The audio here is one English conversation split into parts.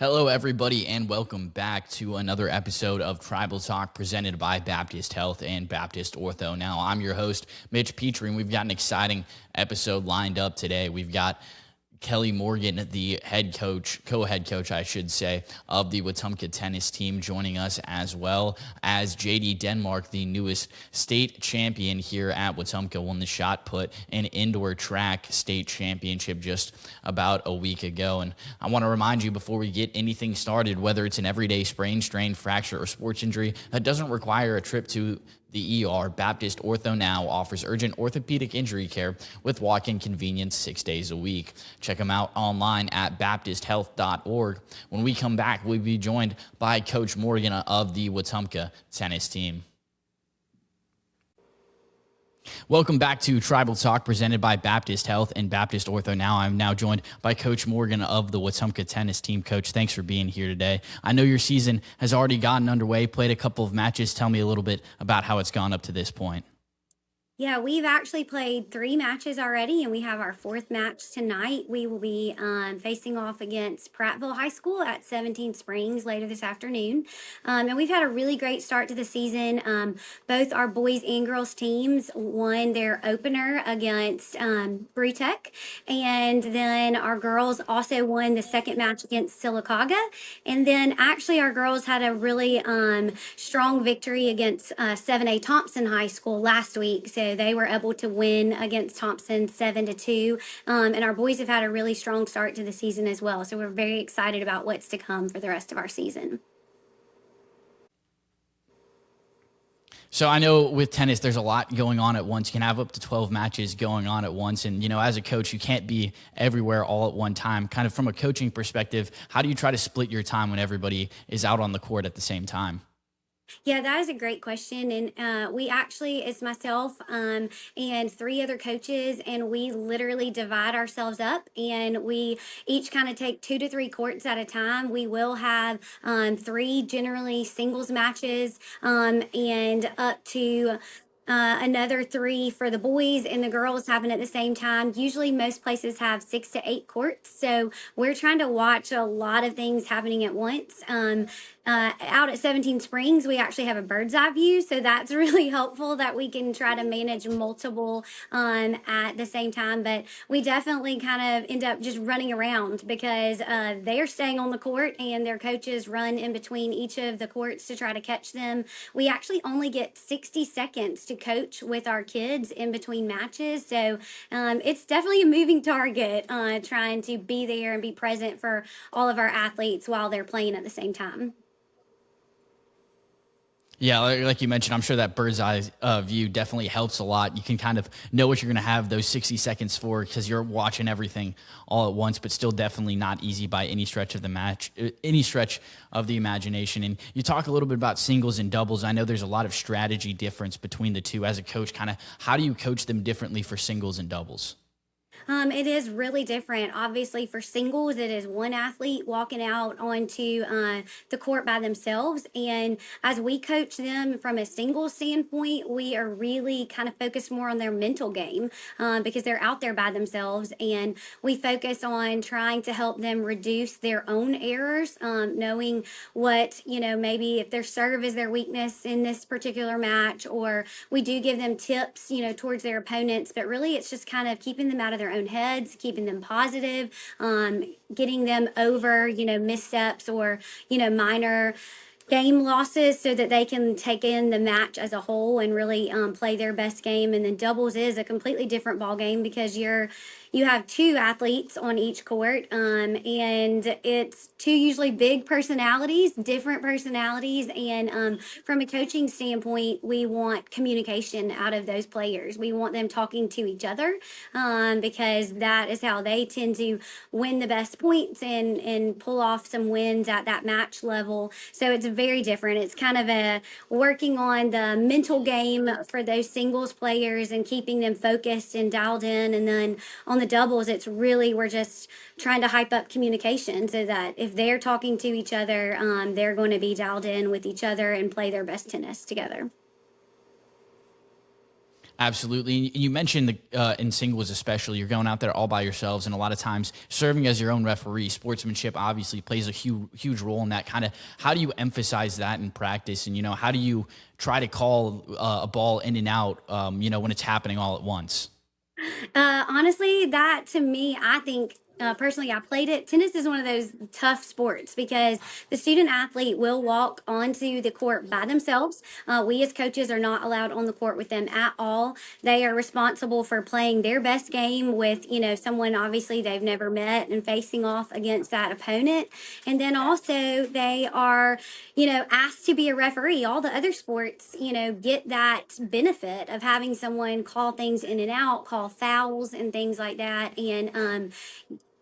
Hello, everybody, and welcome back to another episode of Tribal Talk presented by Baptist Health and Baptist Ortho. Now, I'm your host, Mitch Petrie, and we've got an exciting episode lined up today. We've got Kelli Morgan, the head coach, co-head coach, I should say, of the Wetumpka tennis team, joining us, as well as JD Denmark, the newest state champion here at Wetumpka, won the shot put and indoor track state championship just about a week ago. And I want to remind you, before we get anything started, whether it's an everyday sprain, strain, fracture, or sports injury that doesn't require a trip to the ER, Baptist Ortho now offers urgent orthopedic injury care with walk-in convenience 6 days a week. Check them out online at baptisthealth.org. When we come back, we'll be joined by Coach Morgan of the Wetumpka tennis team. Welcome back to Tribal Talk presented by Baptist Health and Baptist Ortho Now. I'm now joined by Coach Morgan of the Wetumpka tennis team. Coach, thanks for being here today. I know your season has already gotten underway, played a couple of matches. Tell me a little bit about how it's gone up to this point. Yeah, we've actually played 3 matches already, and we have our 4th match tonight. We will be facing off against Prattville High School at 17 Springs later this afternoon. And we've had a really great start to the season. Both our boys and girls teams won their opener against Brewtech, and then our girls also won the second match against Sylacauga. And then actually our girls had a really strong victory against 7A Thompson High School last week. So they were able to win against Thompson 7-2. And our boys have had a really strong start to the season as well. So we're very excited about what's to come for the rest of our season. So I know with tennis, there's a lot going on at once. You can have up to 12 matches going on at once. And, as a coach, you can't be everywhere all at one time. Kind of from a coaching perspective, how do you try to split your time when everybody is out on the court at the same time? Yeah, that is a great question. And we actually, it's myself and 3 other coaches, and we literally divide ourselves up, and we each kind of take 2 to 3 courts at a time. We will have 3 generally singles matches and up to another 3 for the boys, and the girls happen at the same time. Usually most places have 6 to 8 courts, so we're trying to watch a lot of things happening at once. Out at 17 Springs, we actually have a bird's eye view, so that's really helpful that we can try to manage multiple at the same time. But we definitely kind of end up just running around because they're staying on the court and their coaches run in between each of the courts to try to catch them. We actually only get 60 seconds to coach with our kids in between matches, so it's definitely a moving target trying to be there and be present for all of our athletes while they're playing at the same time. Yeah, like you mentioned, I'm sure that bird's eye view definitely helps a lot. You can kind of know what you're going to have those 60 seconds for because you're watching everything all at once, but still definitely not easy by any stretch of the match, any stretch of the imagination. And you talk a little bit about singles and doubles. I know there's a lot of strategy difference between the two as a coach. Kind of how do you coach them differently for singles and doubles? It is really different. Obviously, for singles, it is one athlete walking out onto the court by themselves. And as we coach them from a singles standpoint, we are really kind of focused more on their mental game because they're out there by themselves. And we focus on trying to help them reduce their own errors, knowing what, maybe if their serve is their weakness in this particular match, or we do give them tips, towards their opponents. But really, it's just kind of keeping them out of their own heads, keeping them positive, getting them over, missteps or, minor game losses so that they can take in the match as a whole and really play their best game. And then doubles is a completely different ball game because you have 2 athletes on each court, and it's 2 usually big personalities, different personalities. And from a coaching standpoint, we want communication out of those players. We want them talking to each other because that is how they tend to win the best points and pull off some wins at that match level. So it's very different. It's kind of a working on the mental game for those singles players and keeping them focused and dialed in. And then on the doubles, it's really, we're just trying to hype up communication so that if they're talking to each other, they're going to be dialed in with each other and play their best tennis together. Absolutely. You mentioned in singles, especially, you're going out there all by yourselves, and a lot of times serving as your own referee. Sportsmanship obviously plays a huge role in that. Kind of, how do you emphasize that in practice, and how do you try to call a ball in and out, when it's happening all at once? Honestly, that to me, I think personally, I played it. Tennis is one of those tough sports because the student athlete will walk onto the court by themselves. We as coaches are not allowed on the court with them at all. They are responsible for playing their best game with, someone obviously they've never met and facing off against that opponent. And then also they are, asked to be a referee. All the other sports, get that benefit of having someone call things in and out, call fouls and things like that. And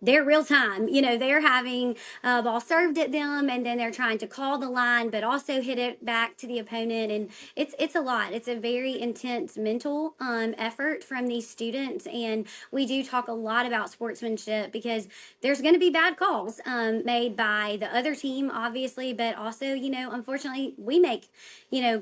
they're real time. They're having a ball served at them, and then they're trying to call the line, but also hit it back to the opponent. And it's a lot. It's a very intense mental effort from these students. And we do talk a lot about sportsmanship because there's going to be bad calls made by the other team, obviously, but also, unfortunately, we make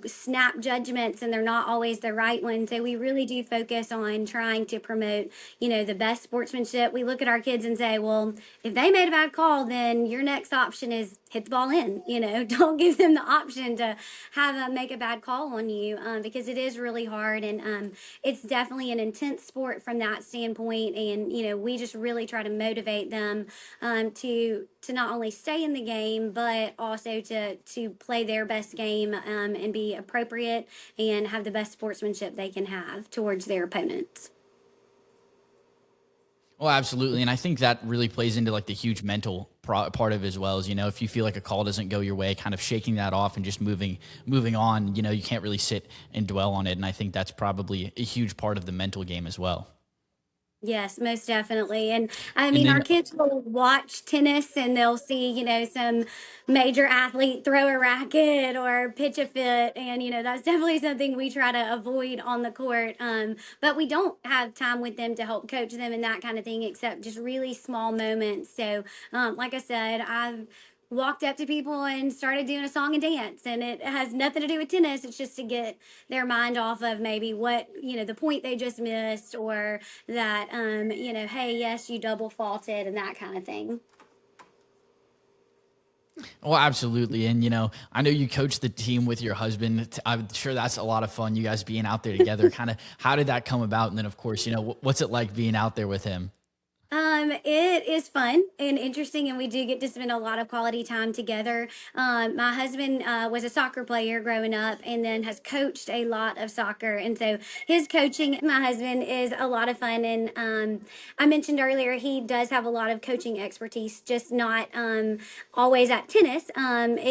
snap judgments, and they're not always the right ones. So we really do focus on trying to promote the best sportsmanship. We look at our kids and say, well, if they made a bad call, then your next option is hit the ball in. Don't give them the option to have them make a bad call on you, because it is really hard. And it's definitely an intense sport from that standpoint. And we just really try to motivate them to not only stay in the game, but also to play their best game, and be appropriate and have the best sportsmanship they can have towards their opponents. Well, absolutely, and I think that really plays into like the huge mental part of it as well. As if you feel like a call doesn't go your way, kind of shaking that off and just moving on. You can't really sit and dwell on it, and I think that's probably a huge part of the mental game as well. Yes, most definitely. And I And mean, our then kids will watch tennis and they'll see, some major athlete throw a racket or pitch a fit. And, that's definitely something we try to avoid on the court. But we don't have time with them to help coach them and that kind of thing, except just really small moments. So, like I said, I've walked up to people and started doing a song and dance, and it has nothing to do with tennis. It's just to get their mind off of maybe what the point they just missed, or that hey, yes, you double faulted and that kind of thing. well, absolutely, and I know you coach the team with your husband. I'm sure that's a lot of fun. You guys being out there together. Kind of, how did that come about? And then, of course, what's it like being out there with him? It is fun and interesting, and we do get to spend a lot of quality time together. My husband was a soccer player growing up, and then has coached a lot of soccer, and so his coaching, my husband, is a lot of fun. And I mentioned earlier he does have a lot of coaching expertise, just not always at tennis.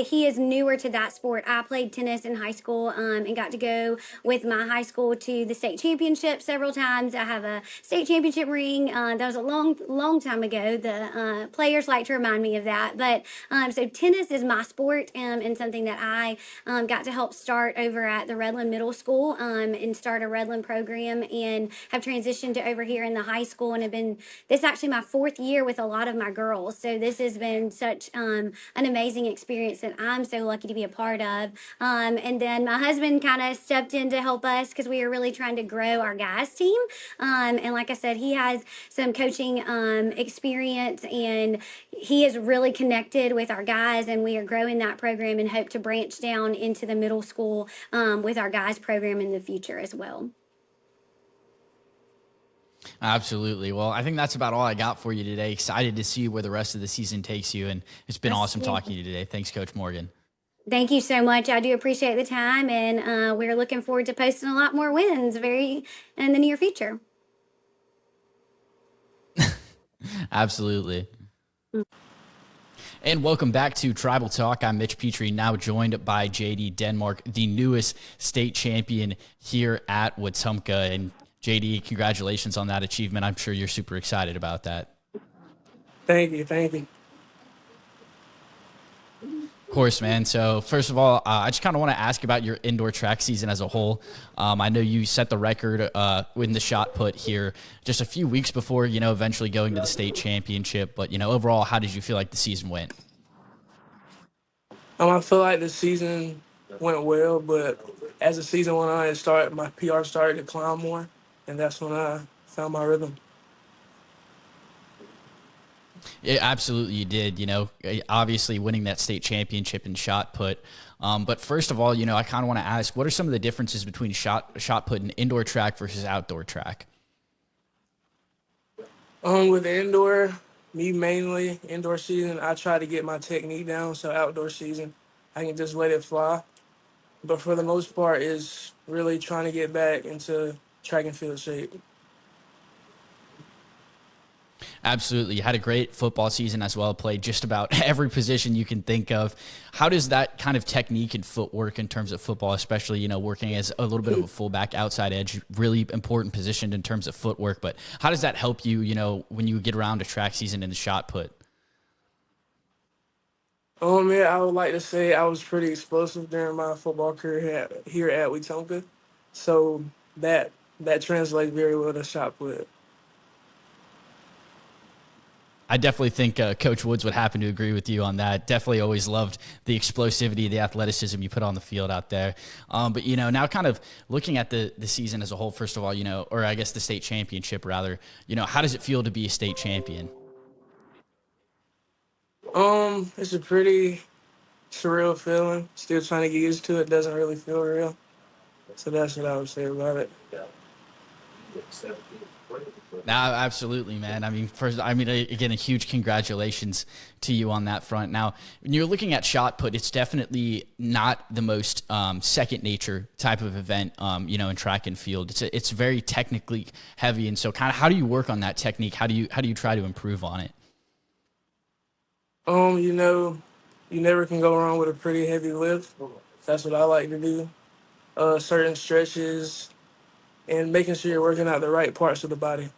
He is newer to that sport. I played tennis in high school, and got to go with my high school to the state championship several times. I have a state championship ring. That was a long time ago. The players like to remind me of that. But so tennis is my sport, and something that I got to help start over at the Redland Middle School, and start a Redland program, and have transitioned to over here in the high school, and have been, this is actually my fourth year with a lot of my girls. So this has been such an amazing experience that I'm so lucky to be a part of. And then my husband kind of stepped in to help us because we were really trying to grow our guys team. And like I said, he has some coaching experience, and he is really connected with our guys, and we are growing that program and hope to branch down into the middle school with our guys program in the future as well. Absolutely. Well, I think that's about all I got for you today. Excited to see where the rest of the season takes you, and it's been awesome talking to you today. Thanks, Coach Morgan. Thank you so much. I do appreciate the time, and we're looking forward to posting a lot more wins very in the near future. Absolutely. And welcome back to Tribal Talk. I'm Mitch Petrie, now joined by JD Denmark, the newest state champion here at Wetumpka. And JD, congratulations on that achievement. I'm sure you're super excited about that. Thank you. Thank you. Of course, man. So first of all, I just kind of want to ask about your indoor track season as a whole. I know you set the record in the shot put here just a few weeks before, eventually going to the state championship. But, overall, how did you feel like the season went? I feel like the season went well, but as the season went on, my PR started to climb more, and that's when I found my rhythm. Yeah, absolutely, you did. Obviously winning that state championship in shot put. But first of all, I kind of want to ask, what are some of the differences between shot put and indoor track versus outdoor track? With the indoor, me mainly indoor season, I try to get my technique down. So outdoor season, I can just let it fly. But for the most part, is really trying to get back into track and field shape. Absolutely. You had a great football season as well, played just about every position you can think of. How does that kind of technique and footwork in terms of football, especially, working as a little bit of a fullback outside edge, really important position in terms of footwork, but how does that help you, when you get around to track season and the shot put? Yeah, I would like to say I was pretty explosive during my football career here at Wetumpka. So that that translates very well to shot put. I definitely think Coach Woods would happen to agree with you on that. Definitely always loved the explosivity, the athleticism you put on the field out there. But, now kind of looking at the season as a whole, first of all, or I guess the state championship rather, how does it feel to be a state champion? It's a pretty surreal feeling. Still trying to get used to it. Doesn't really feel real. So that's what I would say about it. No, absolutely, man. I mean, again, a huge congratulations to you on that front. Now, when you're looking at shot put, it's definitely not the most second nature type of event, in track and field. It's very technically heavy, and so kind of how do you work on that technique? How do you try to improve on it? You never can go wrong with a pretty heavy lift. That's what I like to do. Certain stretches and making sure you're working out the right parts of the body.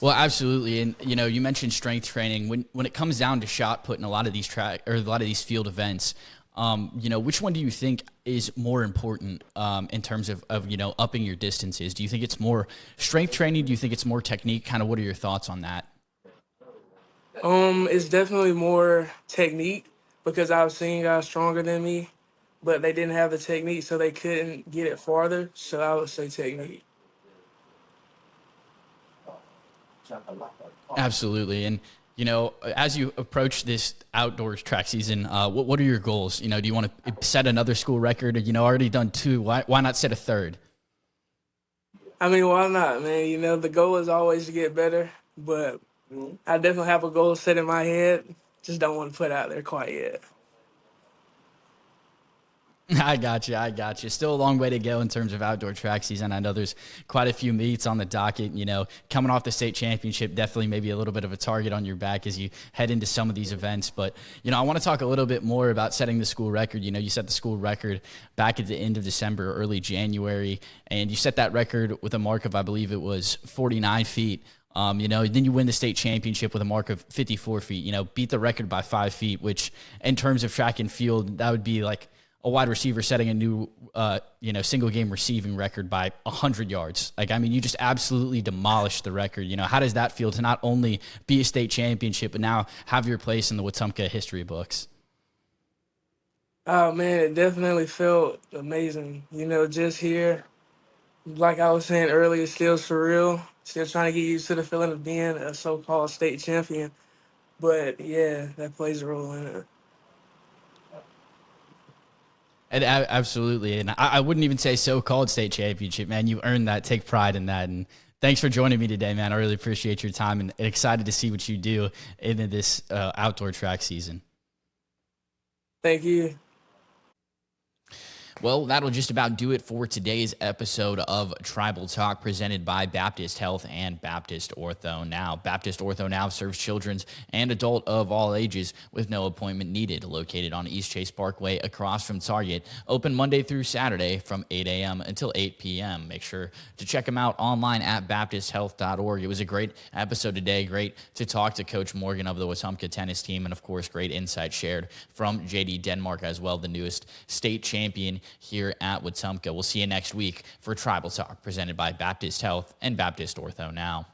Well, absolutely, and you mentioned strength training. When it comes down to shot put in a lot of these track or a lot of these field events, which one do you think is more important in terms of upping your distances? Do you think it's more strength training? Do you think it's more technique? Kind of, what are your thoughts on that? It's definitely more technique because I've seen guys stronger than me, but they didn't have the technique, so they couldn't get it farther. So I would say technique. Absolutely, and as you approach this outdoors track season, what are your goals? Do you want to set another school record? Already done two. Why not set a third? I mean, why not, man? The goal is always to get better, but I definitely have a goal set in my head. Just don't want to put out there quite yet. I got you. Still a long way to go in terms of outdoor track season. I know there's quite a few meets on the docket. Coming off the state championship, definitely maybe a little bit of a target on your back as you head into some of these events. But, I want to talk a little bit more about setting the school record. You set the school record back at the end of December, early January, and you set that record with a mark of, I believe it was 49 feet. Then you win the state championship with a mark of 54 feet, beat the record by 5 feet, which in terms of track and field, that would be like a wide receiver setting a new, single game receiving record by 100 yards. You just absolutely demolished the record. How does that feel to not only be a state championship, but now have your place in the Wetumpka history books? Oh man, it definitely felt amazing. Just here, like I was saying earlier, it's still surreal. Still trying to get used to the feeling of being a so-called state champion. But yeah, that plays a role in it. And absolutely. And I wouldn't even say so-called state championship, man. You earned that. Take pride in that. And thanks for joining me today, man. I really appreciate your time and excited to see what you do in this outdoor track season. Thank you. Well, that'll just about do it for today's episode of Tribal Talk presented by Baptist Health and Baptist Ortho Now. Baptist Ortho Now serves children's and adult of all ages with no appointment needed. Located on East Chase Parkway across from Target. Open Monday through Saturday from 8 a.m. until 8 p.m. Make sure to check them out online at baptisthealth.org. It was a great episode today. Great to talk to Coach Morgan of the Wetumpka tennis team. And, of course, great insight shared from J.D. Denmark as well, the newest state champion here at Wetumpka. We'll see you next week for Tribal Talk presented by Baptist Health and Baptist Ortho Now.